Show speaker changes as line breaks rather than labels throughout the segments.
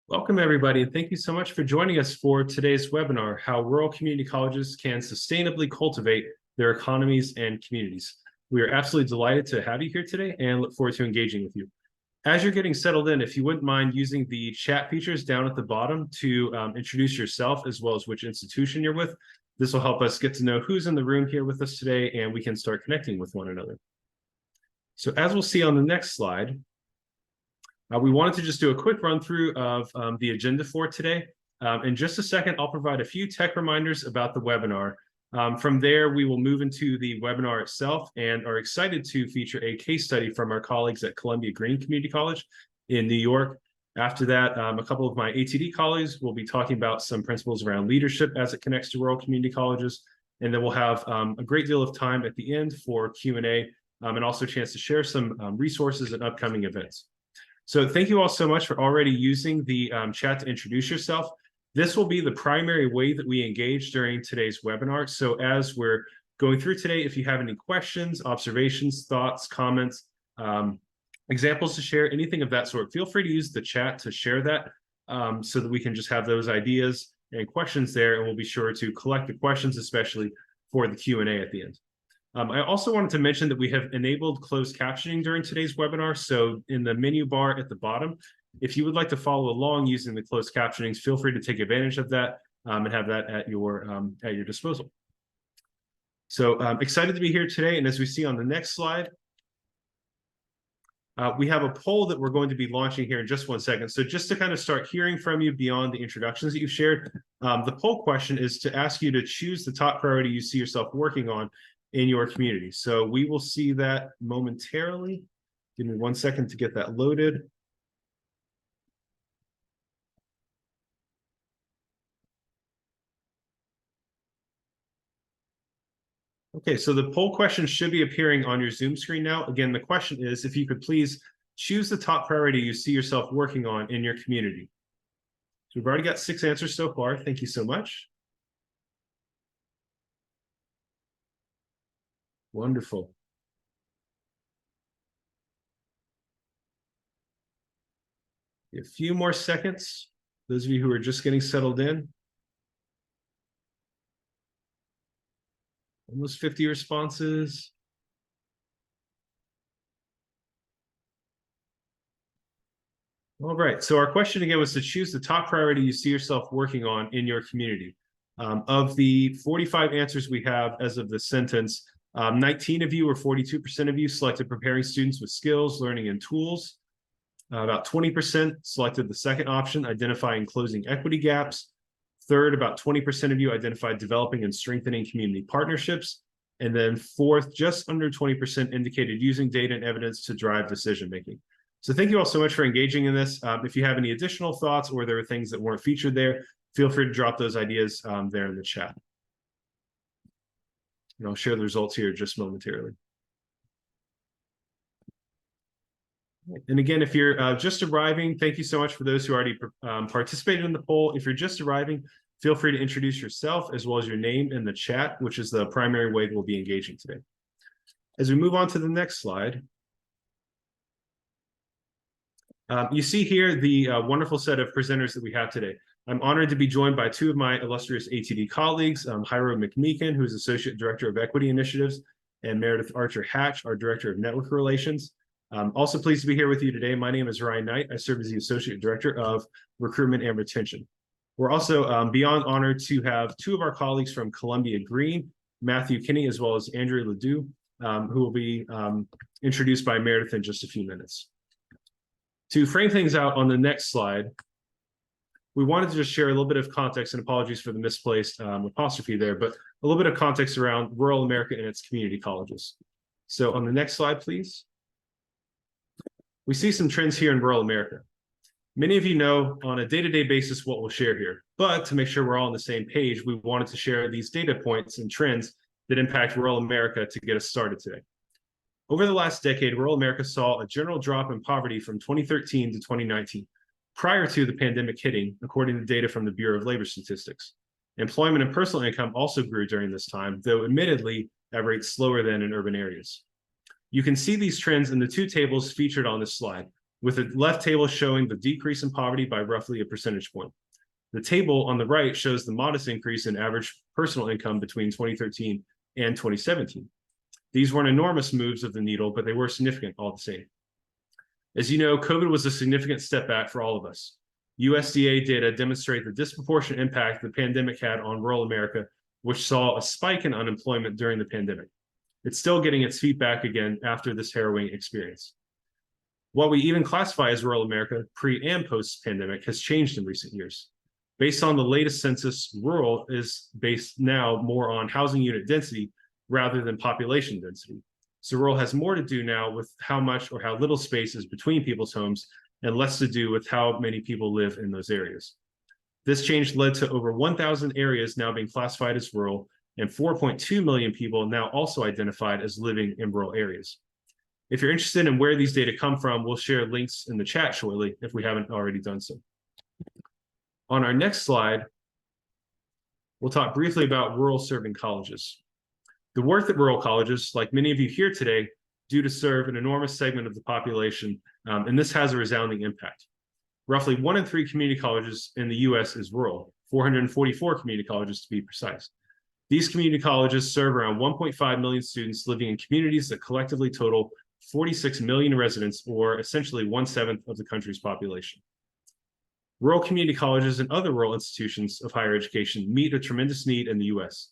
Welcome, everybody, and thank you so much for joining us for today's webinar, How Rural Community Colleges Can Sustainably Cultivate Their Economies and Communities. We are absolutely delighted to have you here today and look forward to engaging with you. As you're getting settled in, if you wouldn't mind using the chat features down at the bottom to introduce yourself as well as which institution you're with, this will help us get to know who's in the room here with us today, and we can start connecting with one another. So as we'll see on the next slide, we wanted to just do a quick run through of the agenda for today. In just a second, I'll provide a few tech reminders about the webinar. From there, we will move into the webinar itself and are excited to feature a case study from our colleagues at Columbia Green Community College in New York. After that, a couple of my ATD colleagues will be talking about some principles around leadership as it connects to rural community colleges. And then we'll have a great deal of time at the end for Q&A and also a chance to share some resources and upcoming events. So thank you all so much for already using the chat to introduce yourself. This will be the primary way that we engage during today's webinar. So as we're going through today, if you have any questions, observations, thoughts, comments, examples to share, anything of that sort, feel free to use the chat to share that so that we can just have those ideas and questions there, and we'll be sure to collect the questions, especially for the Q&A at the end. I also wanted to mention that we have enabled closed captioning during today's webinar. So in the menu bar at the bottom, if you would like to follow along using the closed captionings, feel free to take advantage of that and have that at your disposal. So I'm excited to be here today. And as we see on the next slide, we have a poll that we're going to be launching here in just 1 second. So just to kind of start hearing from you beyond the introductions that you've shared, the poll question is to ask you to choose the top priority you see yourself working on in your community. So we will see that momentarily. Give me 1 second to get that loaded. Okay, so the poll question should be appearing on your Zoom screen now. Again, the question is, if you could please choose the top priority you see yourself working on in your community. So we've already got 6 answers so far. Thank you so much. Wonderful. A few more seconds. Those of you who are just getting settled in. Almost 50 responses. All right, so our question again was to choose the top priority you see yourself working on in your community. Of the 45 answers we have as of this sentence, 19 of you or 42% of you selected preparing students with skills, learning, and tools. About 20% selected the second option, identifying closing equity gaps. Third, about 20% of you identified developing and strengthening community partnerships. And then fourth, just under 20% indicated using data and evidence to drive decision-making. So thank you all so much for engaging in this. If you have any additional thoughts or there are things that weren't featured there, feel free to drop those ideas there in the chat. And I'll share the results here just momentarily. And again, if you're just arriving, thank you so much for those who already participated in the poll. If you're just arriving, feel free to introduce yourself as well as your name in the chat, which is the primary way we'll be engaging today. As we move on to the next slide, you see here the wonderful set of presenters that we have today. I'm honored to be joined by 2 of my illustrious ATD colleagues, Jairo McMeekin, who is Associate Director of Equity Initiatives, and Meredith Archer-Hatch, our Director of Network Relations. Also pleased to be here with you today. My name is Ryan Knight. I serve as the Associate Director of Recruitment and Retention. We're also beyond honored to have 2 of our colleagues from Columbia Green, Matthew Kinney, as well as Andrea Ledoux, who will be introduced by Meredith in just a few minutes. To frame things out on the next slide, we wanted to just share a little bit of context, and apologies for the misplaced apostrophe there, but a little bit of context around rural America and its community colleges. So on the next slide, please. We see some trends here in rural America. Many of you know on a day-to-day basis what we'll share here, but to make sure we're all on the same page, we wanted to share these data points and trends that impact rural America to get us started today. Over the last decade, rural America saw a general drop in poverty from 2013 to 2019, prior to the pandemic hitting, according to data from the Bureau of Labor Statistics. Employment and personal income also grew during this time, though admittedly at rates slower than in urban areas. You can see these trends in the 2 tables featured on this slide. with the left table showing the decrease in poverty by roughly a percentage point. The table on the right shows the modest increase in average personal income between 2013 and 2017. These weren't enormous moves of the needle, but they were significant all the same. As you know, COVID was a significant step back for all of us. USDA data demonstrate the disproportionate impact the pandemic had on rural America, which saw a spike in unemployment during the pandemic. It's still getting its feet back again after this harrowing experience. What we even classify as rural America pre and post-pandemic has changed in recent years. Based on the latest census, rural is based now more on housing unit density rather than population density. So rural has more to do now with how much or how little space is between people's homes and less to do with how many people live in those areas. This change led to over 1,000 areas now being classified as rural and 4.2 million people now also identified as living in rural areas. If you're interested in where these data come from, we'll share links in the chat shortly if we haven't already done so. On our next slide, we'll talk briefly about rural serving colleges. The work at rural colleges, like many of you here today, do to serve an enormous segment of the population, and this has a resounding impact. Roughly 1 in 3 community colleges in the US is rural, 444 community colleges to be precise. These community colleges serve around 1.5 million students living in communities that collectively total 46 million residents, or essentially 1/7 of the country's population. Rural community colleges and other rural institutions of higher education meet a tremendous need in the US.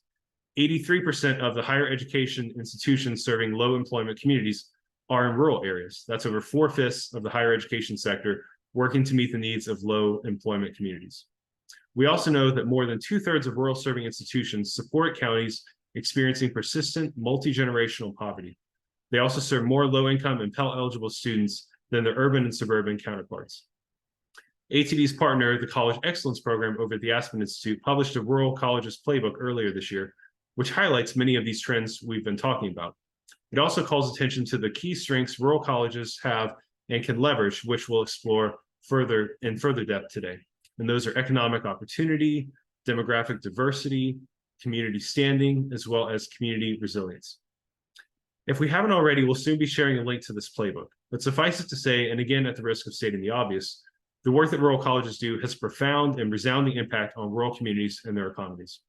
83% of the higher education institutions serving low employment communities are in rural areas. That's over 4/5 of the higher education sector working to meet the needs of low employment communities. We also know that more than 2/3 of rural serving institutions support counties experiencing persistent multi-generational poverty. They also serve more low-income and Pell-eligible students than their urban and suburban counterparts. ATD's partner, the College Excellence Program over at the Aspen Institute, published a Rural Colleges Playbook earlier this year, which highlights many of these trends we've been talking about. It also calls attention to the key strengths rural colleges have and can leverage, which we'll explore in further depth today. And those are economic opportunity, demographic diversity, community standing, as well as community resilience. If we haven't already, we'll soon be sharing a link to this playbook. But suffice it to say, and again at the risk of stating the obvious, the work that rural colleges do has profound and resounding impact on rural communities and their economies.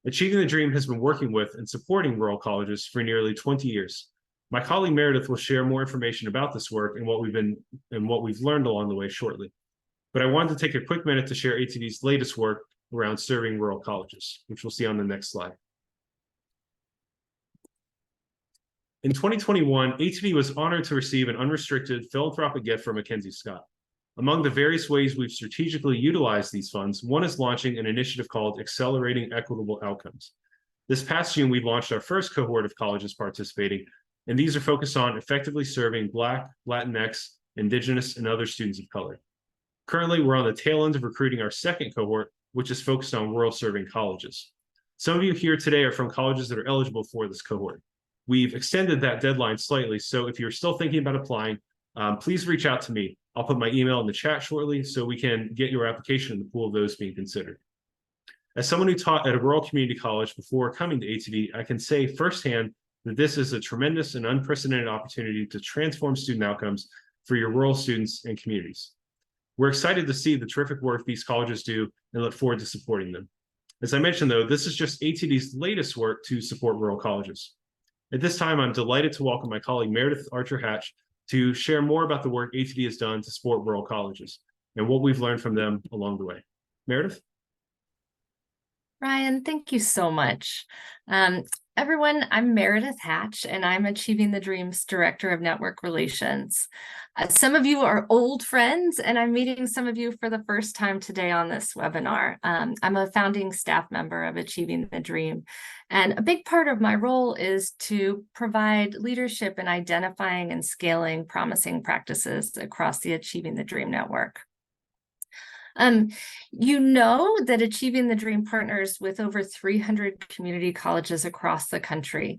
Achieving the Dream has been working with and supporting rural colleges for nearly 20 years. My colleague Meredith will share more information about this work and what we've learned along the way shortly. But I wanted to take a quick minute to share ATD's latest work around serving rural colleges, which we'll see on the next slide. In 2021, ATD was honored to receive an unrestricted philanthropic gift from Mackenzie Scott. Among the various ways we've strategically utilized these funds, one is launching an initiative called Accelerating Equitable Outcomes. This past June, we launched our first cohort of colleges participating, and these are focused on effectively serving Black, Latinx, Indigenous, and other students of color. Currently, we're on the tail end of recruiting our second cohort, which is focused on rural serving colleges. Some of you here today are from colleges that are eligible for this cohort. We've extended that deadline slightly, so if you're still thinking about applying, please reach out to me. I'll put my email in the chat shortly so we can get your application in the pool of those being considered. As someone who taught at a rural community college before coming to ATD, I can say firsthand that this is a tremendous and unprecedented opportunity to transform student outcomes for your rural students and communities. We're excited to see the terrific work these colleges do and look forward to supporting them. As I mentioned, though, this is just ATD's latest work to support rural colleges. At this time, I'm delighted to welcome my colleague Meredith Archer-Hatch to share more about the work ATD has done to support rural colleges and what we've learned from them along the way. Meredith?
Ryan, thank you so much. Everyone, I'm Meredith Hatch, and I'm Achieving the Dreams Director of Network Relations. Some of you are old friends, and I'm meeting some of you for the first time today on this webinar. I'm a founding staff member of Achieving the Dream, and a big part of my role is to provide leadership in identifying and scaling promising practices across the Achieving the Dream network. You know that Achieving the Dream partners with over 300 community colleges across the country.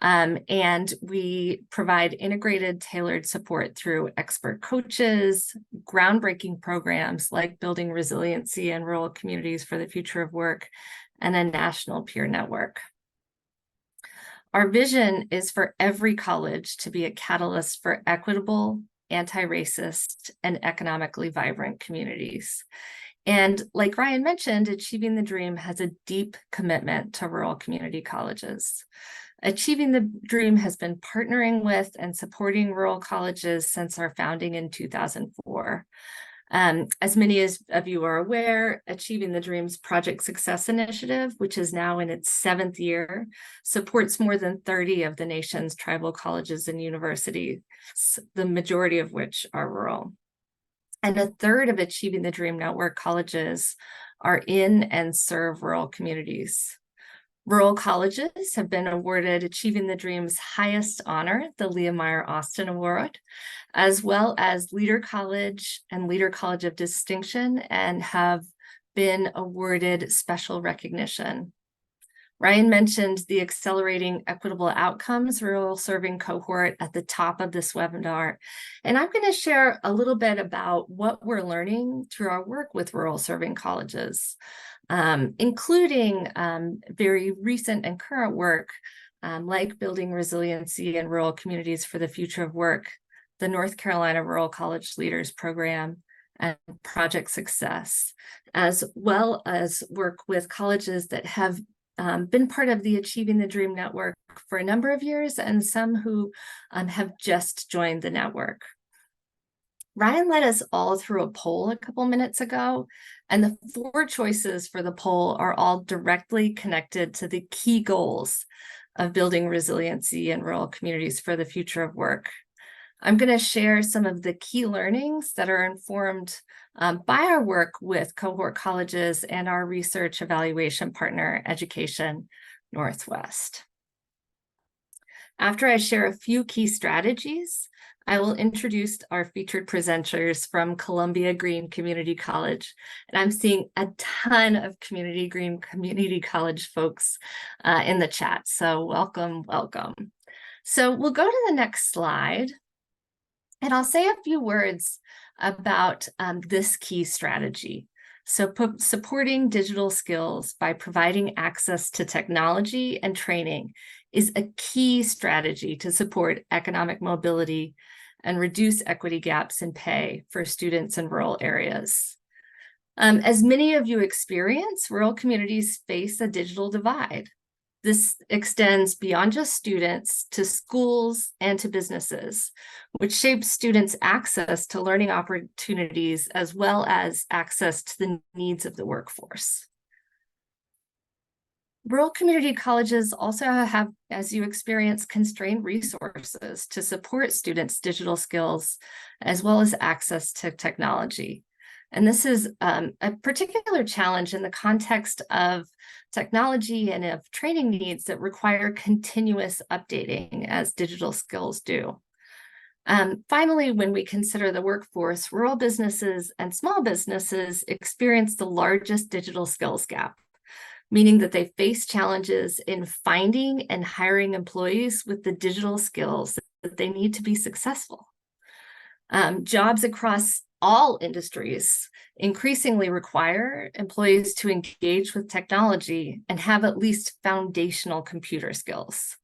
And we provide integrated, tailored support through expert coaches, groundbreaking programs like building resiliency in rural communities for the future of work, and a national peer network. Our vision is for every college to be a catalyst for equitable, anti-racist, and economically vibrant communities. And like Ryan mentioned, Achieving the Dream has a deep commitment to rural community colleges. Achieving the Dream has been partnering with and supporting rural colleges since our founding in 2004. As many of you are aware, Achieving the Dream's Project Success Initiative, which is now in its 7th year, supports more than 30 of the nation's tribal colleges and universities, the majority of which are rural. And a third of Achieving the Dream Network colleges are in and serve rural communities. Rural colleges have been awarded Achieving the Dream's highest honor, the Leah Meyer Austin Award, as well as Leader College and Leader College of Distinction, and have been awarded special recognition. Ryan mentioned the Accelerating Equitable Outcomes Rural Serving cohort at the top of this webinar, and I'm going to share a little bit about what we're learning through our work with rural serving colleges, including very recent and current work like Building Resiliency in Rural Communities for the Future of Work, the North Carolina Rural College Leaders Program, and Project Success, as well as work with colleges that have been part of the Achieving the Dream Network for a number of years, and some who have just joined the network. Ryan led us all through a poll a couple minutes ago, and the 4 choices for the poll are all directly connected to the key goals of building resiliency in rural communities for the future of work. I'm going to share some of the key learnings that are informed by our work with cohort colleges and our research evaluation partner, Education Northwest. After I share a few key strategies, I will introduce our featured presenters from Columbia Green Community College. And I'm seeing a ton of Green Community College folks in the chat. So welcome, welcome. So we'll go to the next slide. And I'll say a few words about this key strategy. So supporting digital skills by providing access to technology and training is a key strategy to support economic mobility and reduce equity gaps in pay for students in rural areas. As many of you experience, rural communities face a digital divide. This extends beyond just students to schools and to businesses, which shapes students' access to learning opportunities as well as access to the needs of the workforce. Rural community colleges also have, as you experience, constrained resources to support students' digital skills as well as access to technology. And this is a particular challenge in the context of technology and of training needs that require continuous updating as digital skills do. Finally, when we consider the workforce, rural businesses and small businesses experience the largest digital skills gap, meaning that they face challenges in finding and hiring employees with the digital skills that they need to be successful. Jobs across all industries increasingly require employees to engage with technology and have at least foundational computer skills.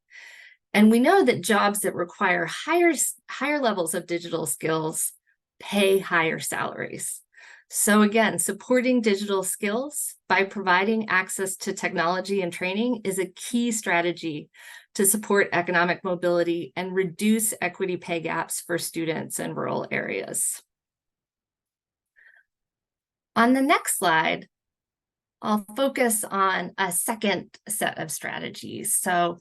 And we know that jobs that require higher levels of digital skills pay higher salaries. So again, supporting digital skills by providing access to technology and training is a key strategy to support economic mobility and reduce equity pay gaps for students in rural areas. On the next slide, I'll focus on a second set of strategies. So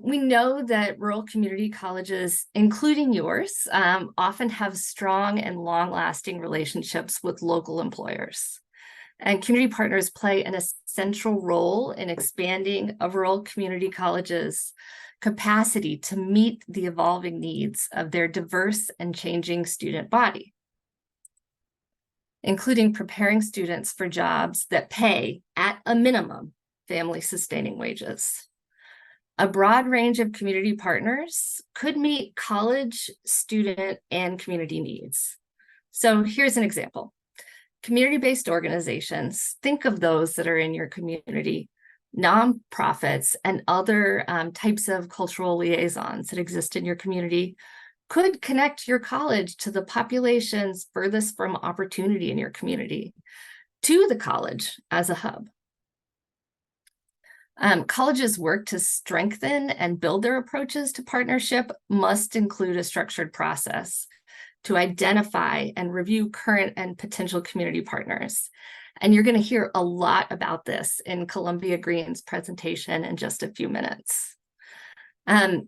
we know that rural community colleges, including yours, often have strong and long-lasting relationships with local employers. And community partners play an essential role in expanding a rural community college's capacity to meet the evolving needs of their diverse and changing student body, including preparing students for jobs that pay, at a minimum, family-sustaining wages. A broad range of community partners could meet college, student, and community needs. So here's an example. Community-based organizations, think of those that are in your community, nonprofits, and other types of cultural liaisons that exist in your community could connect your college to the populations furthest from opportunity in your community, to the college as a hub. Colleges' work to strengthen and build their approaches to partnership must include a structured process to identify and review current and potential community partners. And you're going to hear a lot about this in Columbia Green's presentation in just a few minutes. I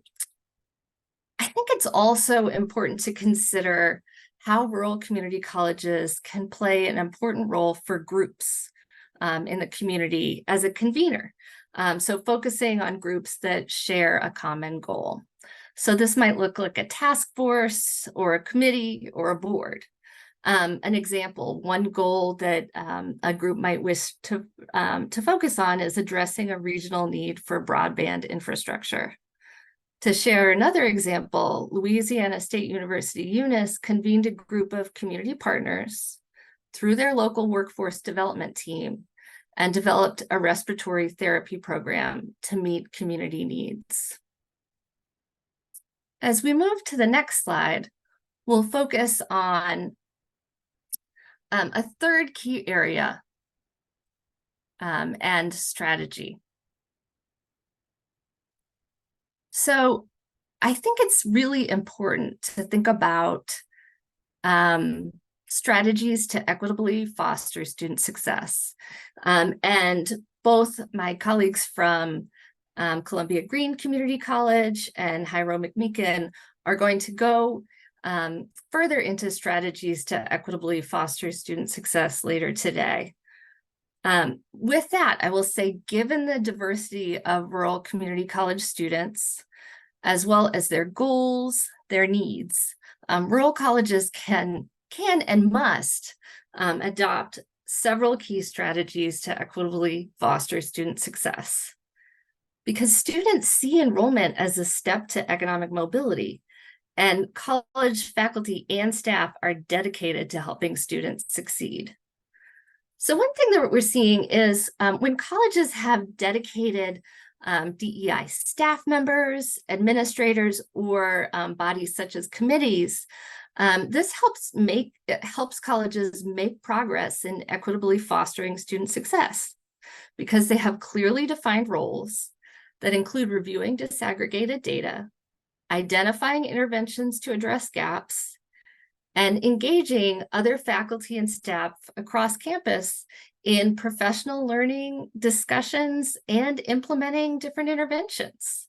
think it's also important to consider how rural community colleges can play an important role for groups in the community as a convener. So focusing on groups that share a common goal. So this might look like a task force or a committee or a board. An example, one goal that a group might wish to focus on is addressing a regional need for broadband infrastructure. To share another example, Louisiana State University UNIS convened a group of community partners through their local workforce development team and developed a respiratory therapy program to meet community needs. As we move to the next slide, we'll focus on a third key area and strategy. So I think it's really important to think about strategies to equitably foster student success. And both my colleagues from Columbia Green Community College and Hyro McMeekin are going to go further into strategies to equitably foster student success later today. With that, I will say, given the diversity of rural community college students, as well as their goals, their needs, rural colleges can and must adopt several key strategies to equitably foster student success. Because students see enrollment as a step to economic mobility, and college faculty and staff are dedicated to helping students succeed. So one thing that we're seeing is when colleges have dedicated DEI staff members, administrators, or bodies such as committees, this helps colleges make progress in equitably fostering student success because they have clearly defined roles that include reviewing disaggregated data, identifying interventions to address gaps, and engaging other faculty and staff across campus in professional learning discussions and implementing different interventions.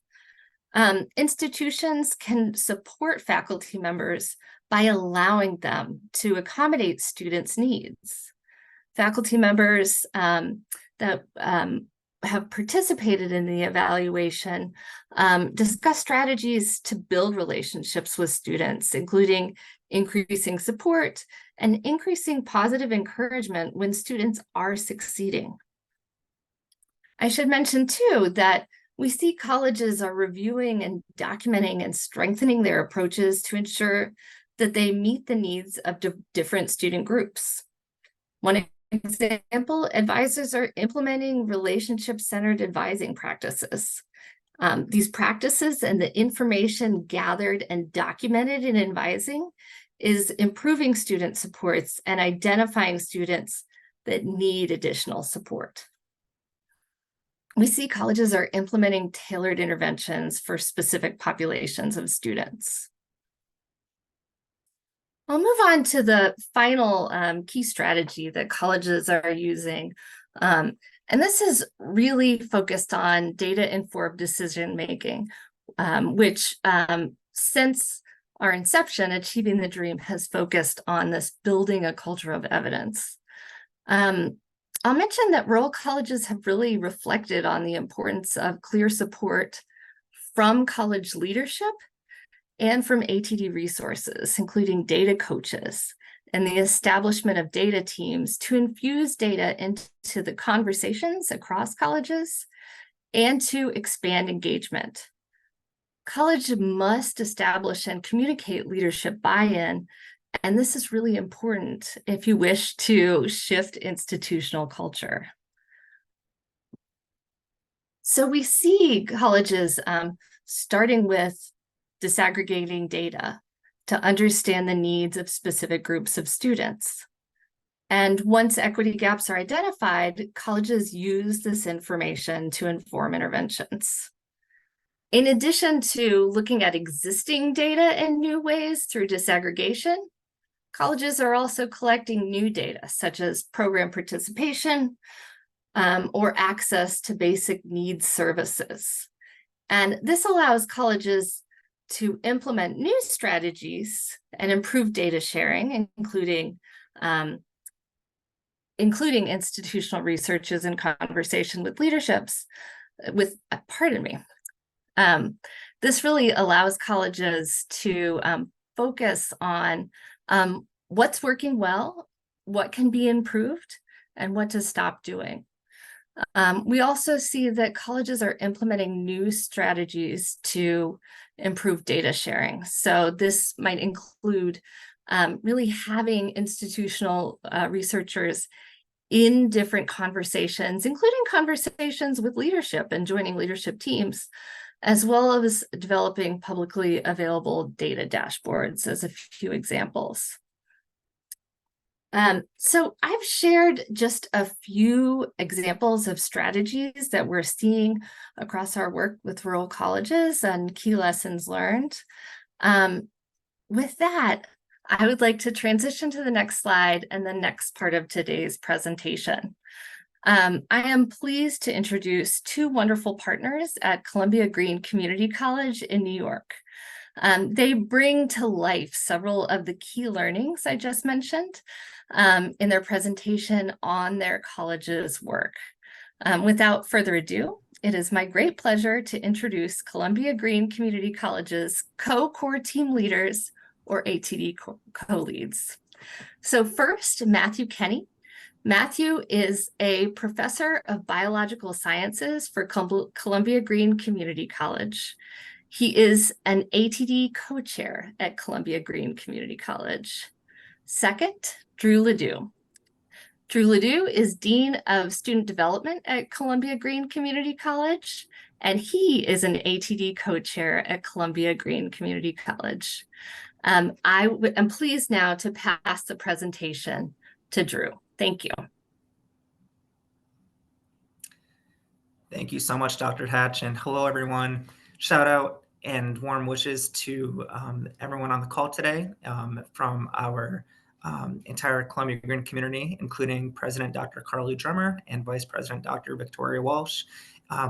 Institutions can support faculty members by allowing them to accommodate students' needs. Faculty members that have participated in the evaluation discuss strategies to build relationships with students, including increasing support and increasing positive encouragement when students are succeeding. I should mention too that we see colleges are reviewing and documenting and strengthening their approaches to ensure that they meet the needs of different student groups. One example, advisors are implementing relationship-centered advising practices. These practices and the information gathered and documented in advising is improving student supports and identifying students that need additional support. We see colleges are implementing tailored interventions for specific populations of students. I'll move on to the final key strategy that colleges are using. And this is really focused on data-informed decision-making, which since our inception, Achieving the Dream has focused on this building a culture of evidence. I'll mention that rural colleges have really reflected on the importance of clear support from college leadership and from ATD resources, including data coaches, and the establishment of data teams to infuse data into the conversations across colleges and to expand engagement. College must establish and communicate leadership buy-in, and this is really important if you wish to shift institutional culture. So we see colleges starting with disaggregating data. to understand the needs of specific groups of students. And once equity gaps are identified, colleges use this information to inform interventions. In addition to looking at existing data in new ways through disaggregation, colleges are also collecting new data, such as program participation or access to basic needs services. And this allows colleges to implement new strategies and improve data sharing, including institutional researches and conversation with leaderships, this really allows colleges to focus on what's working well, what can be improved, and what to stop doing. We also see that colleges are implementing new strategies to improve data sharing. So this might include really having institutional researchers in different conversations, including conversations with leadership and joining leadership teams, as well as developing publicly available data dashboards as a few examples. So I've shared just a few examples of strategies that we're seeing across our work with rural colleges and key lessons learned. With that, I would like to transition to the next slide and the next part of today's presentation. I am pleased to introduce two wonderful partners at Columbia Green Community College in New York. They bring to life several of the key learnings I just mentioned in their presentation on their college's work. Without further ado, it is my great pleasure to introduce Columbia Green Community College's co-core team leaders, or ATD co-leads. So first, Matthew Kenny. Matthew is a professor of biological sciences for Columbia Green Community College. He is an ATD co-chair at Columbia Green Community College. Second, Drew Ledoux. Drew Ledoux is Dean of Student Development at Columbia Green Community College, and he is an ATD co-chair at Columbia Green Community College. I am pleased now to pass the presentation to Drew. Thank you.
Thank you so much, Dr. Hatch, and hello, everyone. Shout out and warm wishes to everyone on the call today from our entire Columbia Green community, including President Dr. Carly Drummer and Vice President Dr. Victoria Walsh.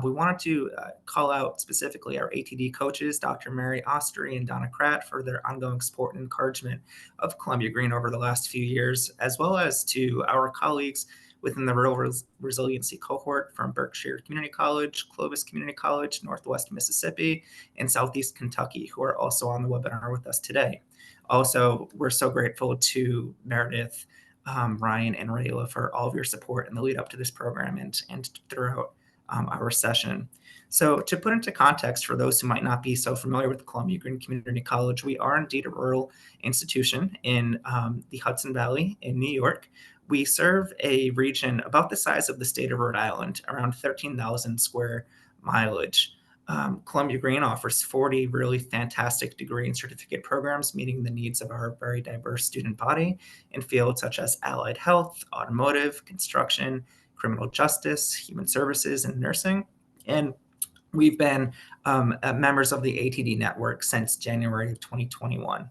We wanted to call out specifically our ATD coaches, Dr. Mary Ostery and Donna Kratt, for their ongoing support and encouragement of Columbia Green over the last few years, as well as to our colleagues within the Rural Resiliency cohort from Berkshire Community College, Clovis Community College, Northwest Mississippi, and Southeast Kentucky, who are also on the webinar with us today. Also, we're so grateful to Meredith, Ryan, and Rayla for all of your support in the lead up to this program and throughout our session. So to put into context for those who might not be so familiar with the Columbia Green Community College, we are indeed a rural institution in the Hudson Valley in New York. We serve a region about the size of the state of Rhode Island, around 13,000 square mileage. Columbia Green offers 40 really fantastic degree and certificate programs meeting the needs of our very diverse student body in fields such as allied health, automotive, construction, criminal justice, human services, and nursing. And we've been members of the ATD network since January of 2021.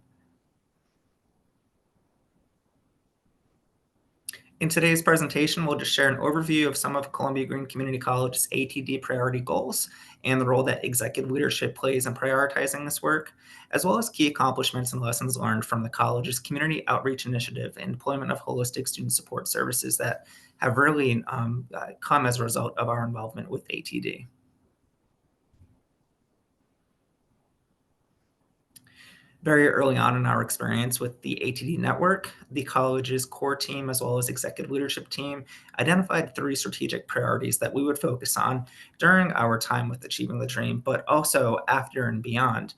In today's presentation, we'll just share an overview of some of Columbia Green Community College's ATD priority goals and the role that executive leadership plays in prioritizing this work, as well as key accomplishments and lessons learned from the college's community outreach initiative and deployment of holistic student support services that have really come as a result of our involvement with ATD. Very early on in our experience with the ATD network, the college's core team, as well as executive leadership team, identified 3 strategic priorities that we would focus on during our time with Achieving the Dream, but also after and beyond.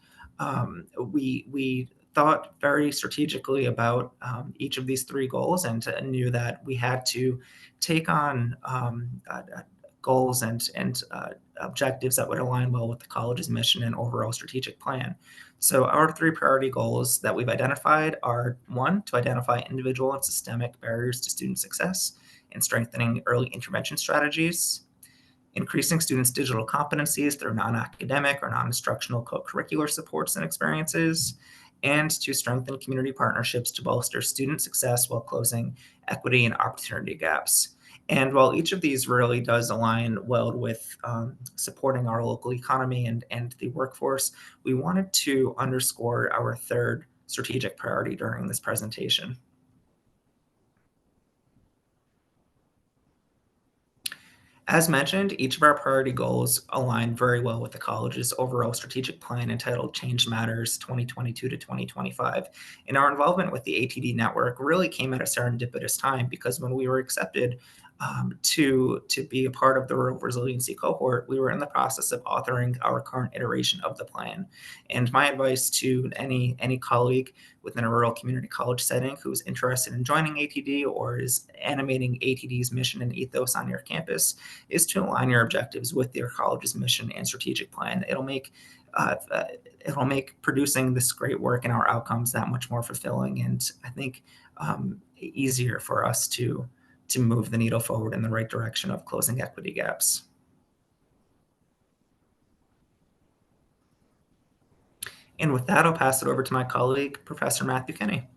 We thought very strategically about each of these 3 goals and knew that we had to take on goals and objectives that would align well with the college's mission and overall strategic plan. So our 3 priority goals that we've identified are: 1, to identify individual and systemic barriers to student success and strengthening early intervention strategies; increasing students' digital competencies through non-academic or non-instructional co-curricular supports and experiences; and to strengthen community partnerships to bolster student success while closing equity and opportunity gaps. And while each of these really does align well with supporting our local economy and the workforce, we wanted to underscore our 3rd strategic priority during this presentation. As mentioned, each of our priority goals align very well with the college's overall strategic plan entitled Change Matters 2022 to 2025. And our involvement with the ATD network really came at a serendipitous time, because when we were accepted to be a part of the Rural Resiliency cohort, we were in the process of authoring our current iteration of the plan. And my advice to any colleague within a rural community college setting who's interested in joining ATD or is animating ATD's mission and ethos on your campus is to align your objectives with your college's mission and strategic plan. It'll make producing this great work and our outcomes that much more fulfilling, and I think easier for us to move the needle forward in the right direction of closing equity gaps. And with that, I'll pass it over to my colleague, Professor Matthew Kenny.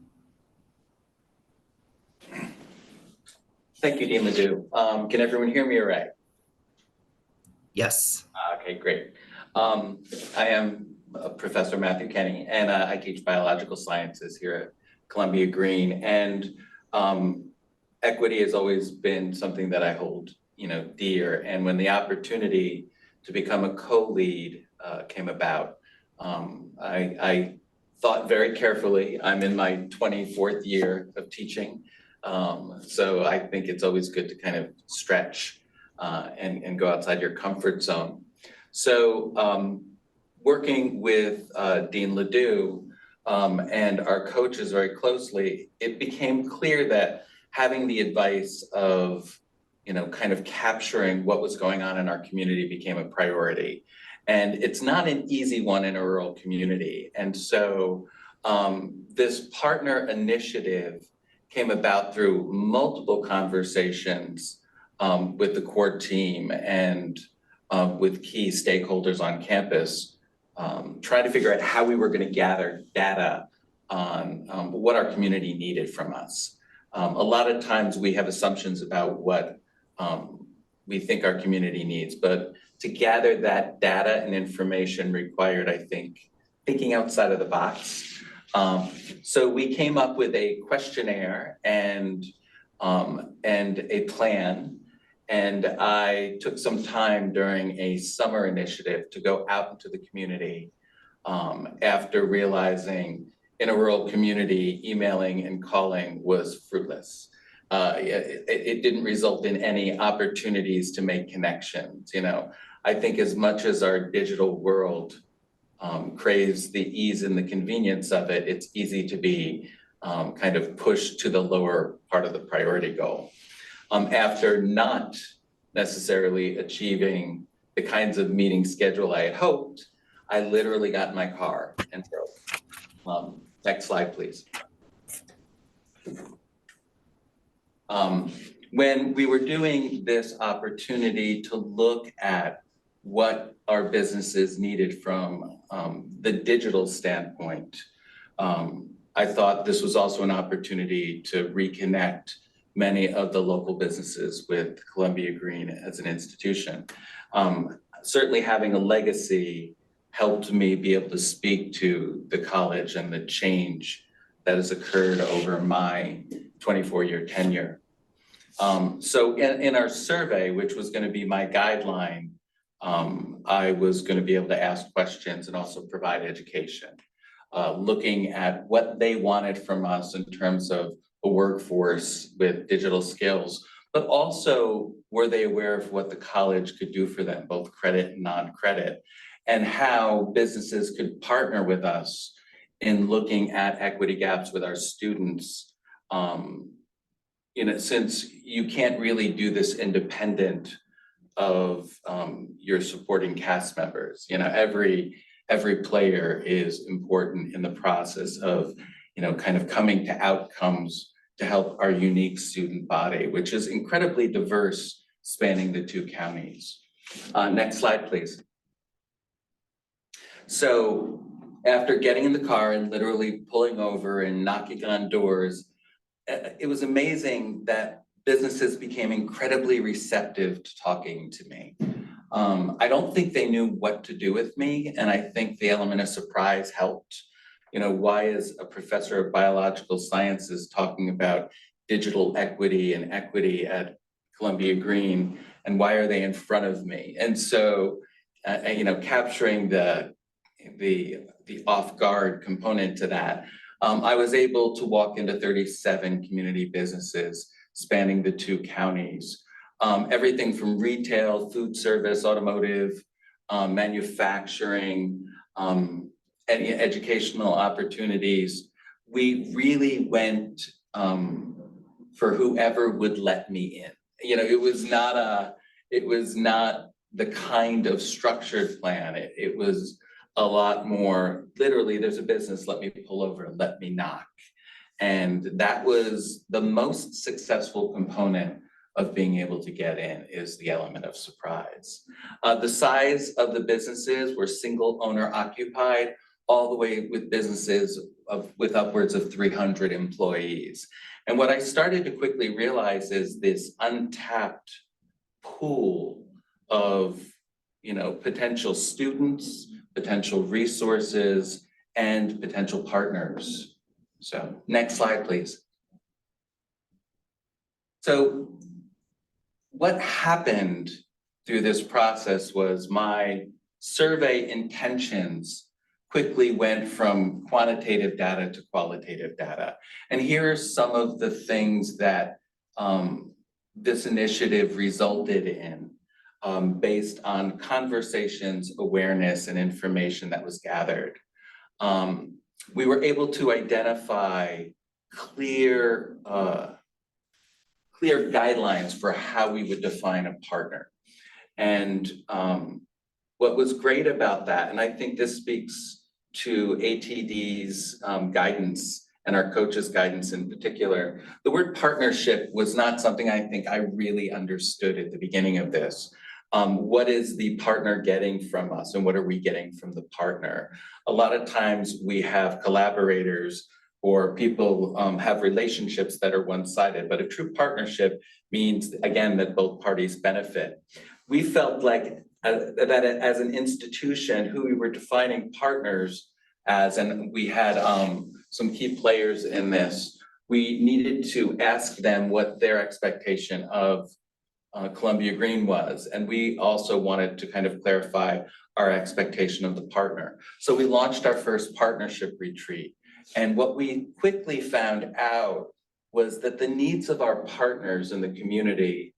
Thank you, Dean Ledoux. Can everyone hear me all right?
Yes.
Okay, great. I am Professor Matthew Kenny, and I teach biological sciences here at Columbia Green. And equity has always been something that I hold, dear. And when the opportunity to become a co-lead came about, I thought very carefully. I'm in my 24th year of teaching, so I think it's always good to kind of stretch and go outside your comfort zone. So working with Dean Ledoux and our coaches very closely, it became clear that having the advice of, kind of capturing what was going on in our community became a priority. And it's not an easy one in a rural community. And so this partner initiative came about through multiple conversations with the core team and with key stakeholders on campus, trying to figure out how we were going to gather data on what our community needed from us. A lot of times we have assumptions about what we think our community needs, but to gather that data and information required, I think, thinking outside of the box. So we came up with a questionnaire and a plan. And I took some time during a summer initiative to go out into the community after realizing in a rural community, emailing and calling was fruitless. It didn't result in any opportunities to make connections. I think as much as our digital world craves the ease and the convenience of it, it's easy to be kind of pushed to the lower part of the priority goal. After not necessarily achieving the kinds of meeting schedule I had hoped, I literally got in my car and drove. Next slide, please. When we were doing this opportunity to look at what our businesses needed from the digital standpoint, I thought this was also an opportunity to reconnect many of the local businesses with Columbia Green as an institution. Certainly having a legacy helped me be able to speak to the college and the change that has occurred over my 24-year tenure. So in our survey, which was going to be my guideline, I was going to be able to ask questions and also provide education, looking at what they wanted from us in terms of a workforce with digital skills, but also were they aware of what the college could do for them, both credit and non-credit, and how businesses could partner with us in looking at equity gaps with our students. Since you can't really do this independent of your supporting cast members. Every every player is important in the process of, kind of coming to outcomes to help our unique student body, which is incredibly diverse, spanning the 2 counties. Next slide, please. So after getting in the car and literally pulling over and knocking on doors, it was amazing that businesses became incredibly receptive to talking to me. I don't think they knew what to do with me, and I think the element of surprise helped. Why is a professor of biological sciences talking about digital equity and equity at Columbia Green, and why are they in front of me? And so, capturing the off guard component to that, I was able to walk into 37 community businesses spanning the 2 counties. Everything from retail, food service, automotive, manufacturing, any educational opportunities. We really went for whoever would let me in. It was not the kind of structured plan. It was a lot more literally, there's a business, let me pull over, let me knock. And that was the most successful component of being able to get in, is the element of surprise. The size of the businesses were single owner occupied, all the way with businesses with upwards of 300 employees. And what I started to quickly realize is this untapped pool of, potential students, potential resources, and potential partners. So next slide, please. So what happened through this process was my survey intentions quickly went from quantitative data to qualitative data. And here are some of the things that this initiative resulted in based on conversations, awareness, and information that was gathered. We were able to identify clear guidelines for how we would define a partner. And what was great about that, and I think this speaks to ATD's guidance and our coaches' guidance in particular, the word partnership was not something I think I really understood at the beginning of this. What is the partner getting from us, and what are we getting from the partner? A lot of times we have collaborators or people have relationships that are one-sided, but a true partnership means, again, that both parties benefit. We felt like that as an institution, who we were defining partners as, and we had some key players in this, we needed to ask them what their expectation of Columbia Green was. And we also wanted to kind of clarify our expectation of the partner. So we launched our first partnership retreat. And what we quickly found out was that the needs of our partners in the community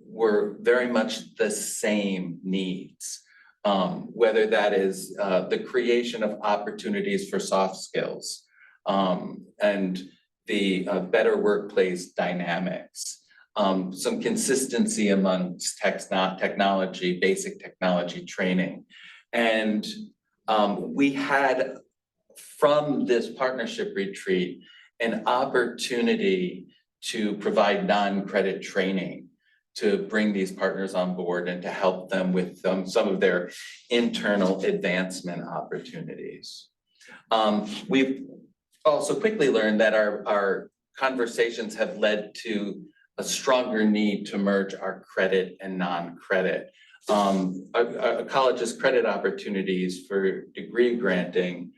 were very much the same needs, whether that is the creation of opportunities for soft skills and the better workplace dynamics, some consistency amongst technology, basic technology training. And we had, from this partnership retreat, an opportunity to provide non-credit training to bring these partners on board and to help them with some of their internal advancement opportunities. We've also quickly learned that our conversations have led to a stronger need to merge our credit and non-credit. A college's credit opportunities for degree granting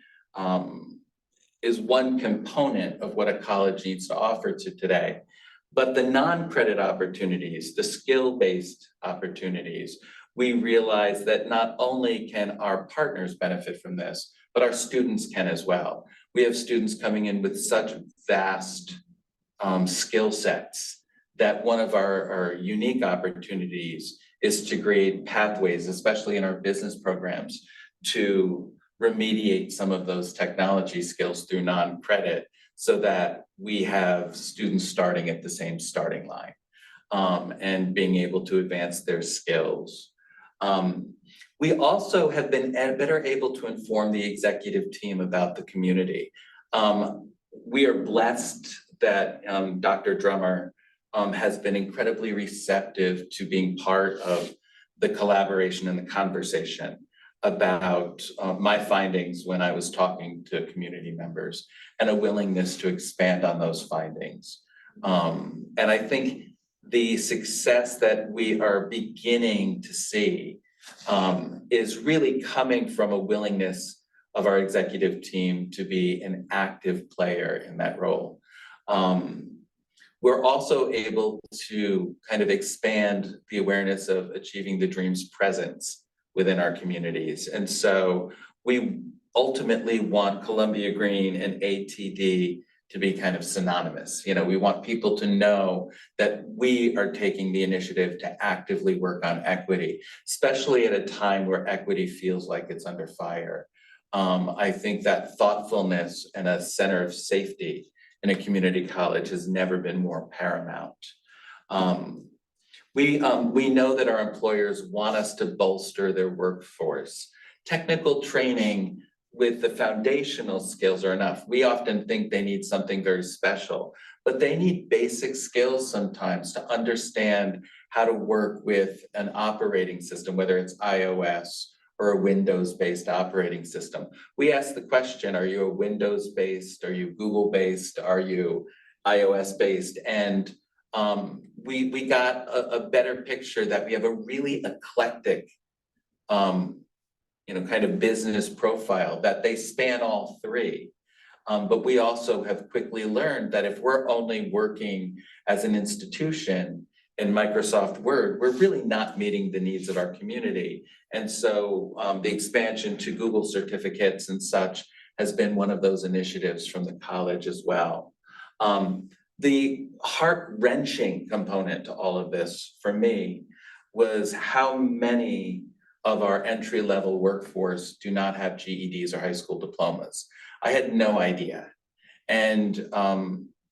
is one component of what a college needs to offer to today. But the non-credit opportunities, the skill-based opportunities, we realize that not only can our partners benefit from this, but our students can as well. We have students coming in with such vast skill sets that one of our unique opportunities is to create pathways, especially in our business programs, to remediate some of those technology skills through non-credit, so that we have students starting at the same starting line and being able to advance their skills. We also have been better able to inform the executive team about the community. We are blessed that Dr. Drummer has been incredibly receptive to being part of the collaboration and the conversation about my findings when I was talking to community members, and a willingness to expand on those findings. And I think the success that we are beginning to see is really coming from a willingness of our executive team to be an active player in that role. We're also able to kind of expand the awareness of Achieving the Dream's presence within our communities. And so we ultimately want Columbia Green and ATD to be kind of synonymous. You know, we want people to know that we are taking the initiative to actively work on equity, especially at a time where equity feels like it's under fire. I think that thoughtfulness and a center of safety in a community college has never been more paramount. We know that our employers want us to bolster their workforce. Technical training with the foundational skills are enough. We often think they need something very special, but they need basic skills sometimes to understand how to work with an operating system, whether it's iOS or a Windows-based operating system. We ask the question, are you a Windows-based, are you Google-based, are you iOS-based? And we got a better picture that we have a really eclectic kind of business profile, that they span all three. But we also have quickly learned that if we're only working as an institution in Microsoft Word, we're really not meeting the needs of our community. And so the expansion to Google certificates and such has been one of those initiatives from the college as well. The heart-wrenching component to all of this for me was how many of our entry-level workforce do not have GEDs or high school diplomas. I had no idea. And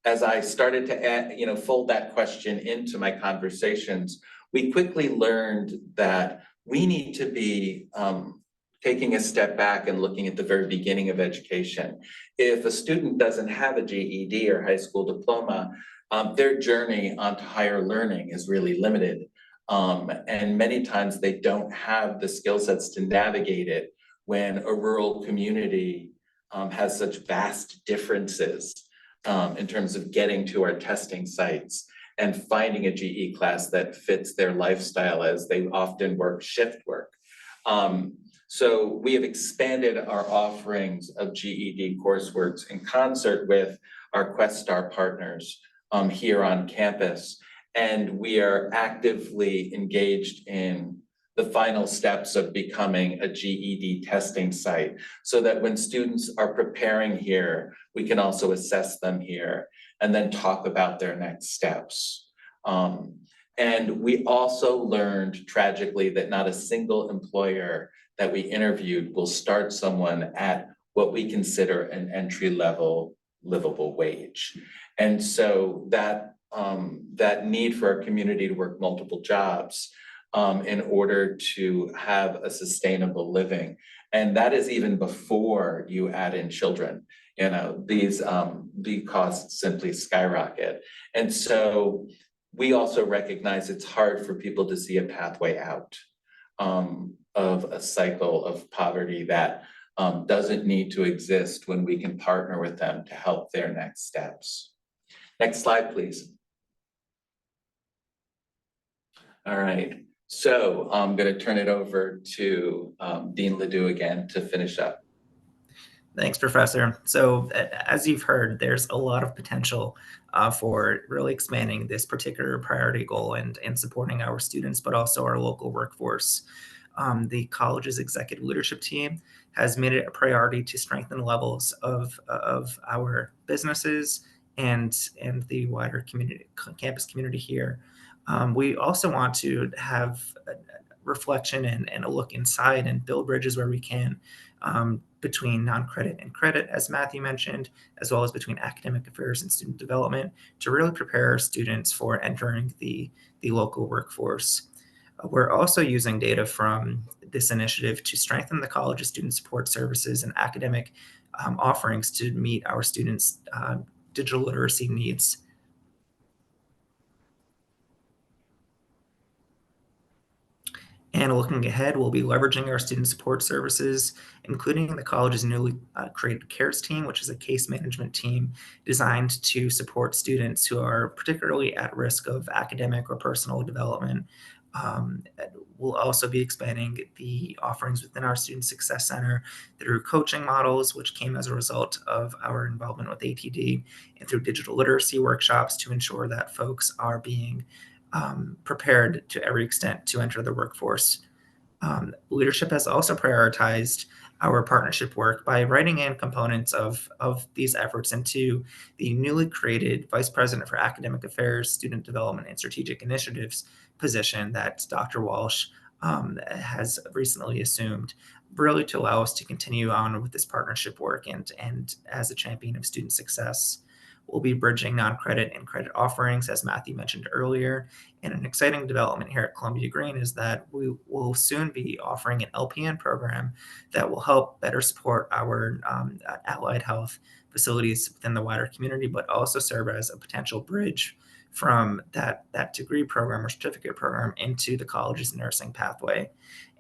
as I started to fold that question into my conversations, we quickly learned that we need to be taking a step back and looking at the very beginning of education. If a student doesn't have a GED or high school diploma, their journey onto higher learning is really limited. And many times they don't have the skill sets to navigate it when a rural community has such vast differences in terms of getting to our testing sites and finding a GE class that fits their lifestyle, as they often work shift work. So we have expanded our offerings of GED coursework in concert with our QuestStar partners here on campus. And we are actively engaged in the final steps of becoming a GED testing site, so that when students are preparing here, we can also assess them here and then talk about their next steps. And we also learned tragically that not a single employer that we interviewed will start someone at what we consider an entry-level livable wage. And so that need for our community to work multiple jobs in order to have a sustainable living. And that is even before you add in children. You know, the costs simply skyrocket. And so we also recognize it's hard for people to see a pathway out of a cycle of poverty that doesn't need to exist when we can partner with them to help their next steps. Next slide, please. All right, so I'm going to turn it over to Dean Ledoux again to finish up.
Thanks, Professor. So as you've heard, there's a lot of potential for really expanding this particular priority goal and supporting our students, but also our local workforce. The college's executive leadership team has made it a priority to strengthen levels of our businesses and the wider community, campus community here. We also want to have a reflection and a look inside and build bridges where we can between non-credit and credit, as Matthew mentioned, as well as between academic affairs and student development, to really prepare students for entering the local workforce. We're also using data from this initiative to strengthen the college's student support services and academic offerings to meet our students' digital literacy needs. And looking ahead, we'll be leveraging our student support services, including the college's newly created CARES team, which is a case management team designed to support students who are particularly at risk of academic or personal development. We'll also be expanding the offerings within our Student Success Center through coaching models, which came as a result of our involvement with ATD, and through digital literacy workshops to ensure that folks are being prepared to every extent to enter the workforce. Leadership has also prioritized our partnership work by writing in components of these efforts into the newly created Vice President for Academic Affairs, Student Development, and Strategic Initiatives position that Dr. Walsh has recently assumed, really to allow us to continue on with this partnership work and as a champion of student success. We'll be bridging non-credit and credit offerings, as Matthew mentioned earlier. And an exciting development here at Columbia Green is that we will soon be offering an LPN program that will help better support our allied health facilities within the wider community, but also serve as a potential bridge from that degree program or certificate program into the college's nursing pathway.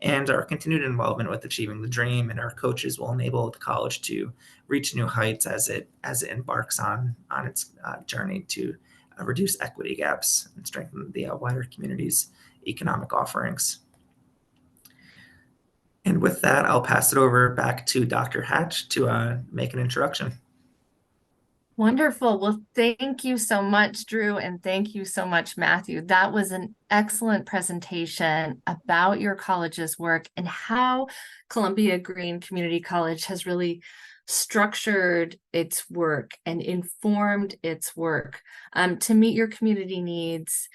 And our continued involvement with Achieving the Dream and our coaches will enable the college to reach new heights as it embarks on its journey to reduce equity gaps and strengthen the wider community's economic offerings. And with that, I'll pass it over back to Dr. Hatch to make an introduction.
Wonderful. Well, thank you so much, Drew, and thank you so much, Matthew. That was an excellent presentation about your college's work and how Columbia Green Community College has really structured its work and informed its work to meet your community needs,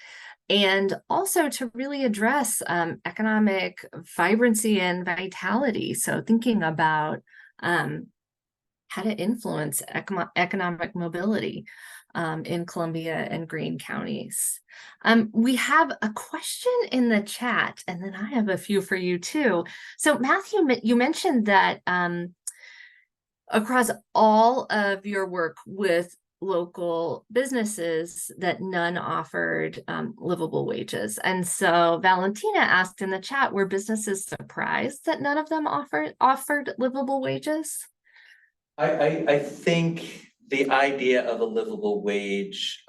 and also to really address economic vibrancy and vitality. So thinking about how to influence economic mobility in Columbia and Greene counties. We have a question in the chat, and then I have a few for you too. So Matthew, you mentioned that across all of your work with local businesses that none offered livable wages. And so Valentina asked in the chat, were businesses surprised that none of them offered livable wages?
I think the idea of a livable wage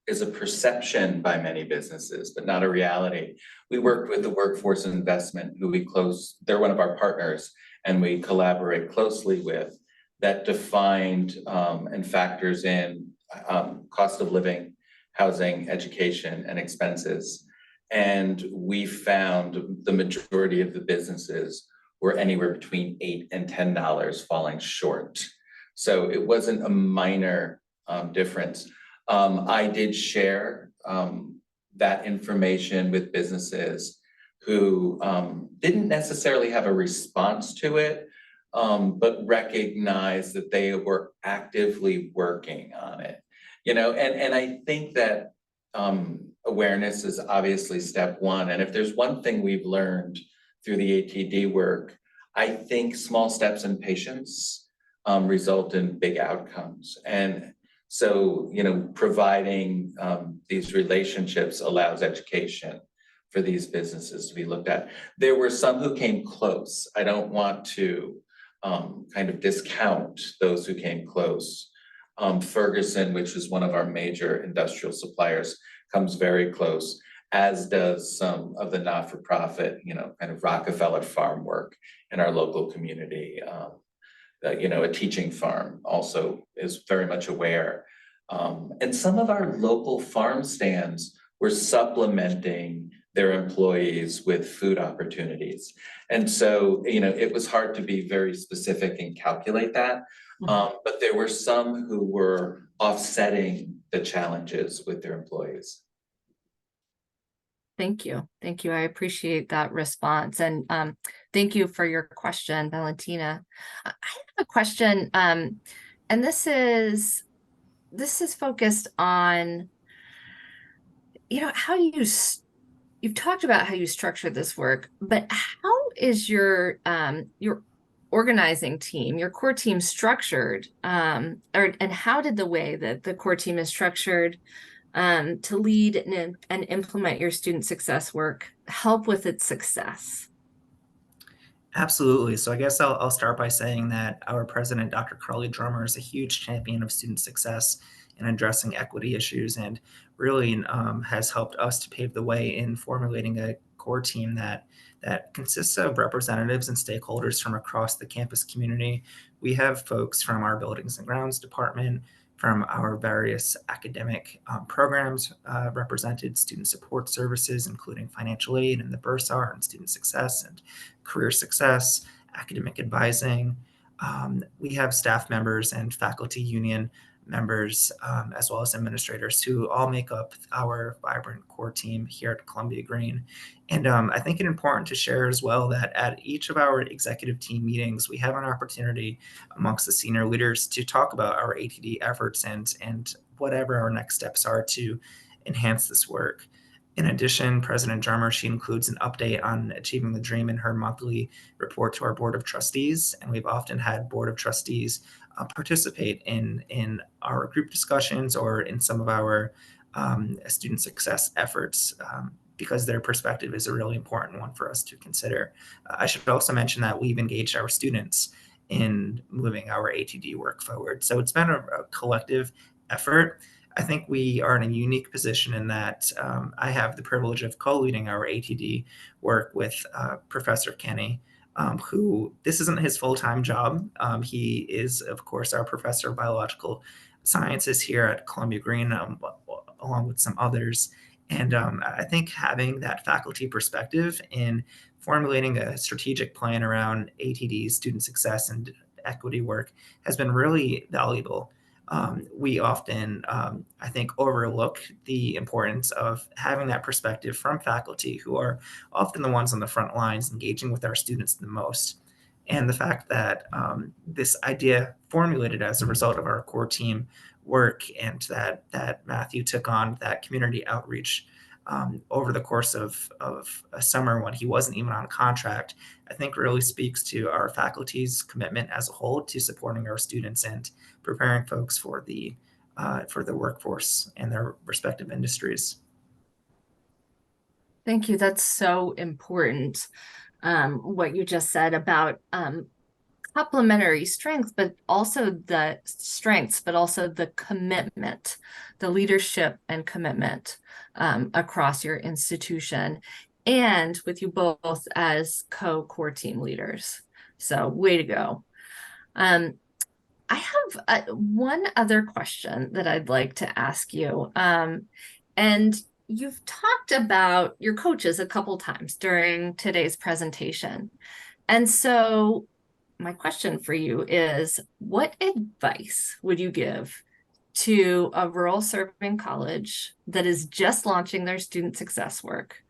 is a perception by many businesses, but not a reality. We worked with the Workforce Investment, who they're one of our partners, and we collaborate closely with, that defined and factors in cost of living, housing, education, and expenses. And we found the majority of the businesses were anywhere between $8 and $10 falling short. So it wasn't a minor difference. I did share that information with businesses who didn't necessarily have a response to it, but recognized that they were actively working on it. And I think that awareness is obviously step one. And if there's one thing we've learned through the ATD work, I think small steps and patience result in big outcomes. And so, providing these relationships allows education for these businesses to be looked at. There were some who came close. I don't want to kind of discount those who came close. Ferguson, which is one of our major industrial suppliers, comes very close, as does some of the not-for-profit, kind of Rockefeller farm work in our local community. A teaching farm also is very much aware. And some of our local farm stands were supplementing their employees with food opportunities. And so, it was hard to be very specific and calculate that. But there were some who were offsetting the challenges with their employees.
Thank you. Thank you. I appreciate that response. And thank you for your question, Valentina. I have a question, and this is focused on, how you you've talked about how you structure this work, but how is your organizing team, your core team structured? And how did the way that the core team is structured to lead and implement your student success work help with its success?
Absolutely. So I guess I'll start by saying that our president, Dr. Carly Drummer, is a huge champion of student success in addressing equity issues, and really has helped us to pave the way in formulating a core team that consists of representatives and stakeholders from across the campus community. We have folks from our Buildings and Grounds department, from our various academic programs represented, student support services, including financial aid and the Bursar and student success and career success, academic advising. We have staff members and faculty union members, as well as administrators, who all make up our vibrant core team here at Columbia Green. And I think it's important to share as well that at each of our executive team meetings, we have an opportunity amongst the senior leaders to talk about our ATD efforts and whatever our next steps are to enhance this work. In addition, President Drummer, she includes an update on achieving the dream in her monthly report to our Board of Trustees, and we've often had Board of Trustees participate in our group discussions or in some of our student success efforts, because their perspective is a really important one for us to consider. I should also mention that we've engaged our students in moving our ATD work forward. So it's been a collective effort. I think we are in a unique position in that I have the privilege of co-leading our ATD work with Professor Kenny, who this isn't his full-time job. He is, of course, our professor of biological sciences here at Columbia Green, along with some others. And I think having that faculty perspective in formulating a strategic plan around ATD, student success, and equity work has been really valuable. We often, I think, overlook the importance of having that perspective from faculty, who are often the ones on the front lines engaging with our students the most. And the fact that this idea formulated as a result of our core team work, and that Matthew took on that community outreach over the course of a summer when he wasn't even on contract, I think really speaks to our faculty's commitment as a whole to supporting our students and preparing folks for the workforce and their respective industries.
Thank you. That's so important. What you just said about complementary strengths, but also the commitment, the leadership and commitment across your institution, and with you both as core team leaders. So way to go. I have one other question that I'd like to ask you. And you've talked about your coaches a couple times during today's presentation. And so my question for you is, what advice would you give to a rural serving college that is just launching their student success work?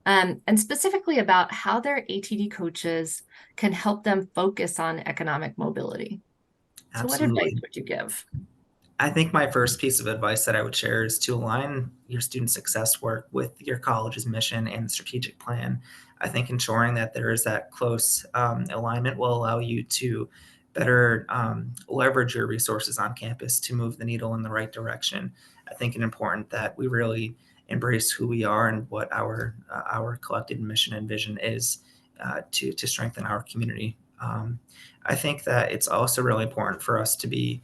And specifically about how their ATD coaches can help them focus on economic mobility. So what
Absolutely.
advice would you give?
I think my first piece of advice that I would share is to align your student success work with your college's mission and strategic plan. I think ensuring that there is that close alignment will allow you to better leverage your resources on campus to move the needle in the right direction. I think it's important that we really embrace who we are and what our collected mission and vision is to strengthen our community. I think that it's also really important for us to be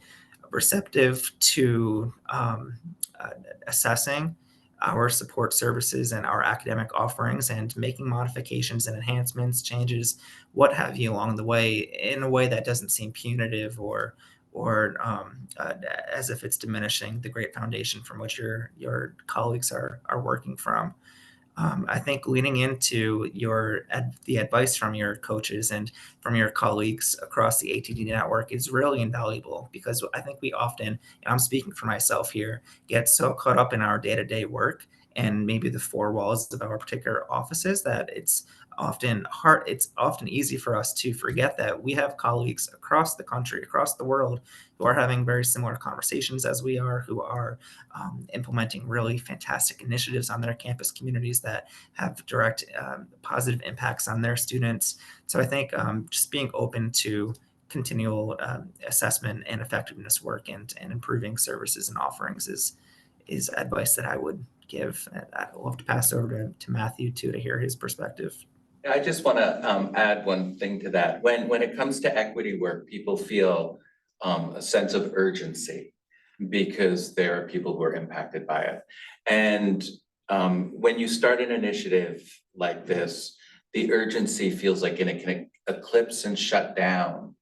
receptive to assessing our support services and our academic offerings and making modifications and enhancements, changes, what have you along the way, in a way that doesn't seem punitive or as if it's diminishing the great foundation from which your colleagues are working from. I think leaning into the advice from your coaches and from your colleagues across the ATD network is really invaluable, because I think we often, and I'm speaking for myself here, get so caught up in our day-to-day work and maybe the four walls of our particular offices that it's it's often easy for us to forget that we have colleagues across the country, across the world, who are having very similar conversations as we are, who are implementing really fantastic initiatives on their campus communities that have direct positive impacts on their students. So I think just being open to continual assessment and effectiveness work and improving services and offerings is advice that I would give. I'd love to pass over to Matthew too, to hear his perspective.
I just want to add one thing to that. When it comes to equity work, people feel a sense of urgency because there are people who are impacted by it. And when you start an initiative like this, the urgency feels like it can eclipse and shut down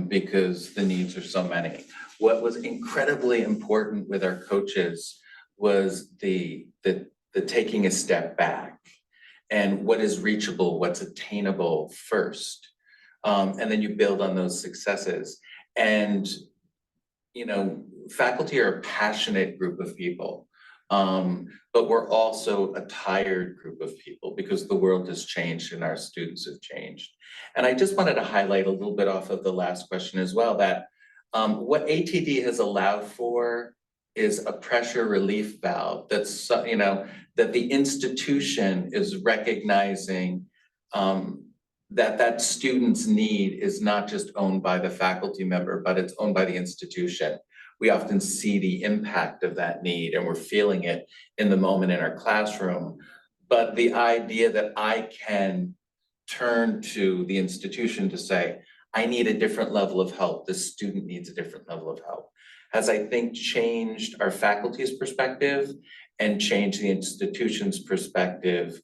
because the needs are so many. What was incredibly important with our coaches was the taking a step back and what is reachable, what's attainable first. And then you build on those successes. And, you know, faculty are a passionate group of people, but we're also a tired group of people because the world has changed and our students have changed. And I just wanted to highlight a little bit off of the last question as well, that what ATD has allowed for is a pressure relief valve that's, you know, that the institution is recognizing that student's need is not just owned by the faculty member, but it's owned by the institution. We often see the impact of that need and we're feeling it in the moment in our classroom. But the idea that I can turn to the institution to say, I need a different level of help, the student needs a different level of help, has, I think, changed our faculty's perspective and changed the institution's perspective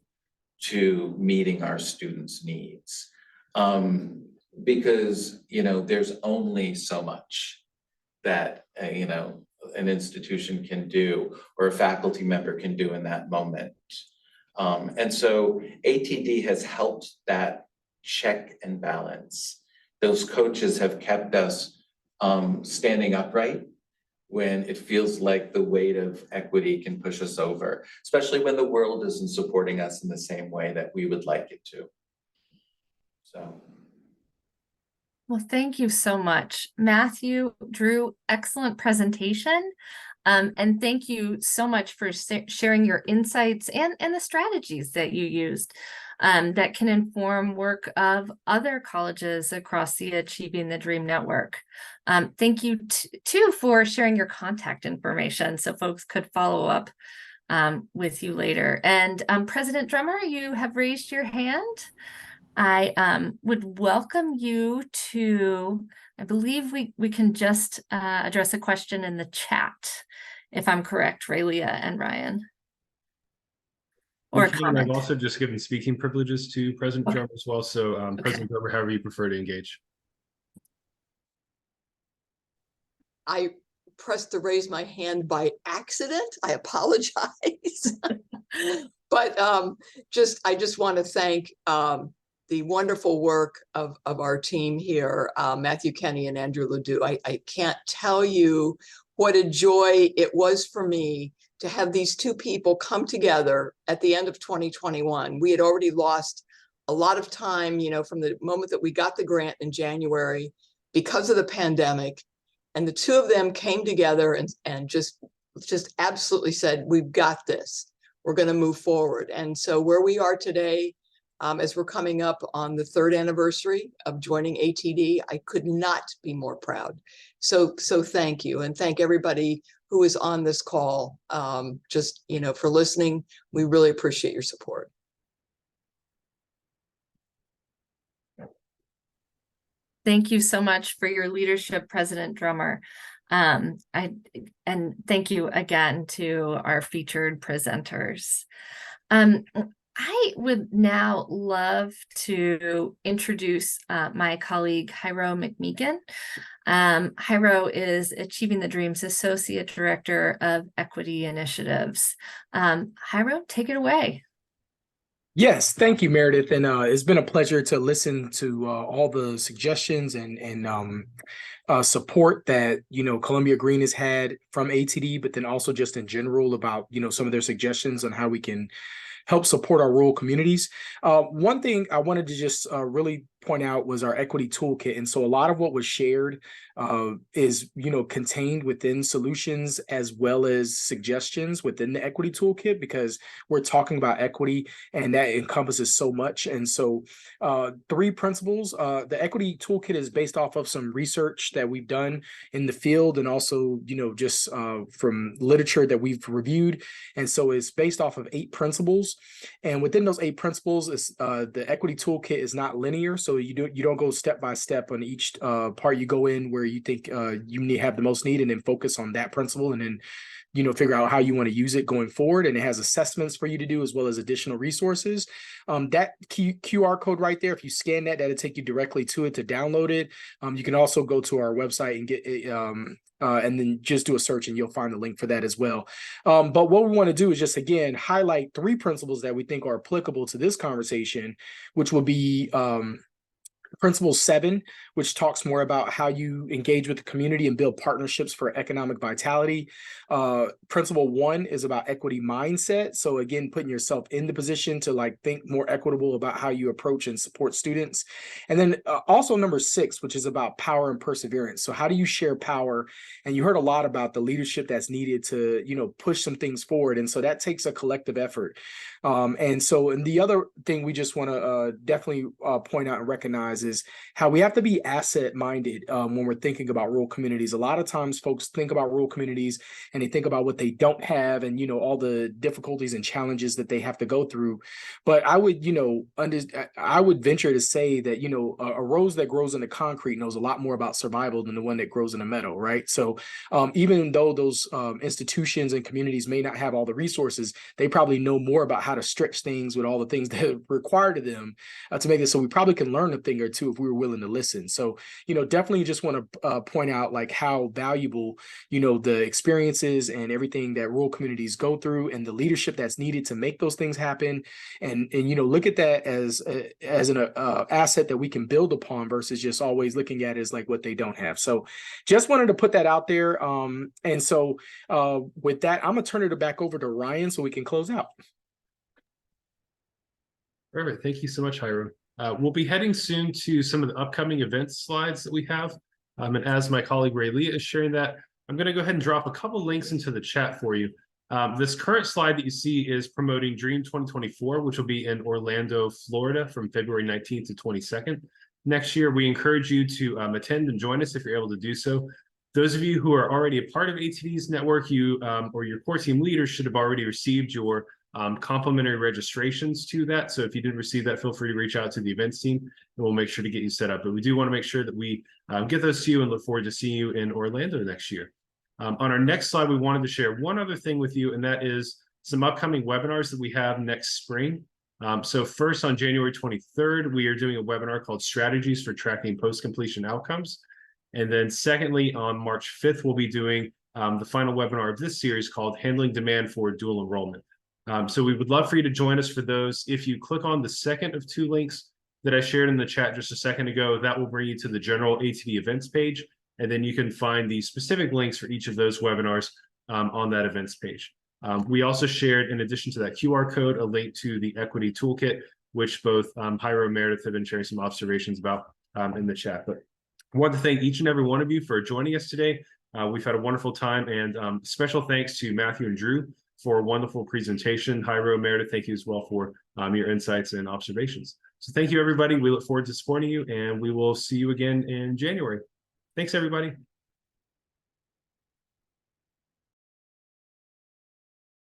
to meeting our students' needs. Because, you know, there's only so much that, you know, an institution can do or a faculty member can do in that moment. And so ATD has helped that check and balance. Those coaches have kept us standing upright when it feels like the weight of equity can push us over, especially when the world isn't supporting us in the same way that we would like it to. So.
Well, thank you so much, Matthew, Drew, excellent presentation. And thank you so much for sharing your insights and the strategies that you used that can inform work of other colleges across the Achieving the Dream network. Thank you too for sharing your contact information so folks could follow up with you later. And President Drummer, you have raised your hand. I would welcome you to, I believe we can just address a question in the chat, if I'm correct, Raylia and Ryan. Or a comment.
I've also just given speaking privileges to President Drummer as well. So
Okay.
President Drummer, however you prefer to engage.
I pressed to raise my hand by accident. I apologize. But I just want to thank the wonderful work of our team here, Matthew Kenny and Andrew Ledoux. I can't tell you what a joy it was for me to have these two people come together at the end of 2021. We had already lost a lot of time, you know, from the moment that we got the grant in January because of the pandemic. And the two of them came together and just absolutely said, we've got this. We're going to move forward. And so where we are today, as we're coming up on the 3rd anniversary of joining ATD, I could not be more proud. So thank you. And thank everybody who is on this call, just, you know, for listening. We really appreciate your support.
Thank you so much for your leadership, President Drummer. And thank you again to our featured presenters. I would now love to introduce my colleague, Jairo McMeekin. Jairo is Achieving the Dream's Associate Director of Equity Initiatives. Jairo, take it away.
Yes, thank you, Meredith. And it's been a pleasure to listen to all the suggestions and support that, Columbia Green has had from ATD, but then also just in general about, some of their suggestions on how we can help support our rural communities. One thing I wanted to just really point out was our equity toolkit. And so a lot of what was shared is, contained within solutions as well as suggestions within the equity toolkit, because we're talking about equity and that encompasses so much. And so 3 principles, the equity toolkit is based off of some research that we've done in the field and also, just from literature that we've reviewed. And so it's based off of 8 principles. And within those 8 principles, is the equity toolkit is not linear. So you don't go step by step on each part. You go in where you think you have the most need and then focus on that principle and then figure out how you want to use it going forward. And it has assessments for you to do as well as additional resources. That QR code right there, if you scan that, that'll take you directly to it to download it. You can also go to our website and get it, and then just do a search and you'll find the link for that as well. But what we want to do is just, again, highlight 3 principles that we think are applicable to this conversation, which will be Principle 7, which talks more about how you engage with the community and build partnerships for economic vitality. Principle 1 is about equity mindset. So again, putting yourself in the position to think more equitable about how you approach and support students. And then also number 6, which is about power and perseverance. So how do you share power? And you heard a lot about the leadership that's needed to, push some things forward. And so that takes a collective effort. And the other thing we just want to definitely point out and recognize is how we have to be asset minded when we're thinking about rural communities. A lot of times folks think about rural communities and they think about what they don't have and, all the difficulties and challenges that they have to go through. But I would, I would venture to say that, a rose that grows in the concrete knows a lot more about survival than the one that grows in the meadow, right? So even though those institutions and communities may not have all the resources, they probably know more about how to stretch things with all the things that are required of them to make it. So we probably can learn a thing or two if we were willing to listen. So, definitely just want to point out how valuable, the experiences and everything that rural communities go through and the leadership that's needed to make those things happen. And look at that as an asset that we can build upon versus just always looking at it as what they don't have. So just wanted to put that out there. And so with that, I'm going to turn it back over to Ryan so we can close out.
Perfect. Thank you so much, Hiram. We'll be heading soon to some of the upcoming events slides that we have. And as my colleague Ray Leah is sharing that, I'm going to go ahead and drop a couple links into the chat for you. This current slide that you see is promoting Dream 2024, which will be in Orlando, Florida from February 19th to 22nd. Next year, we encourage you to attend and join us if you're able to do so. Those of you who are already a part of ATD's network, you or your core team leaders should have already received your complimentary registrations to that. So if you didn't receive that, feel free to reach out to the events team and we'll make sure to get you set up. But we do want to make sure that we get those to you and look forward to seeing you in Orlando next year. On our next slide, we wanted to share one other thing with you, and that is some upcoming webinars that we have next spring. So first, on January 23rd, we are doing a webinar called Strategies for Tracking Post-Completion Outcomes. And then secondly, on March 5th, we'll be doing the final webinar of this series called Handling Demand for Dual Enrollment. So we would love for you to join us for those. If you click on the second of 2 links that I shared in the chat just a second ago, that will bring you to the general ATD events page. And then you can find the specific links for each of those webinars on that events page. We also shared, in addition to that QR code, a link to the equity toolkit, which both Hiram and Meredith have been sharing some observations about in the chat. But I want to thank each and every one of you for joining us today. We've had a wonderful time, and special thanks to Matthew and Drew for a wonderful presentation. Hiram, Meredith, thank you as well for your insights and observations. So thank you, everybody. We look forward to supporting you, and we will see you again in January. Thanks, everybody.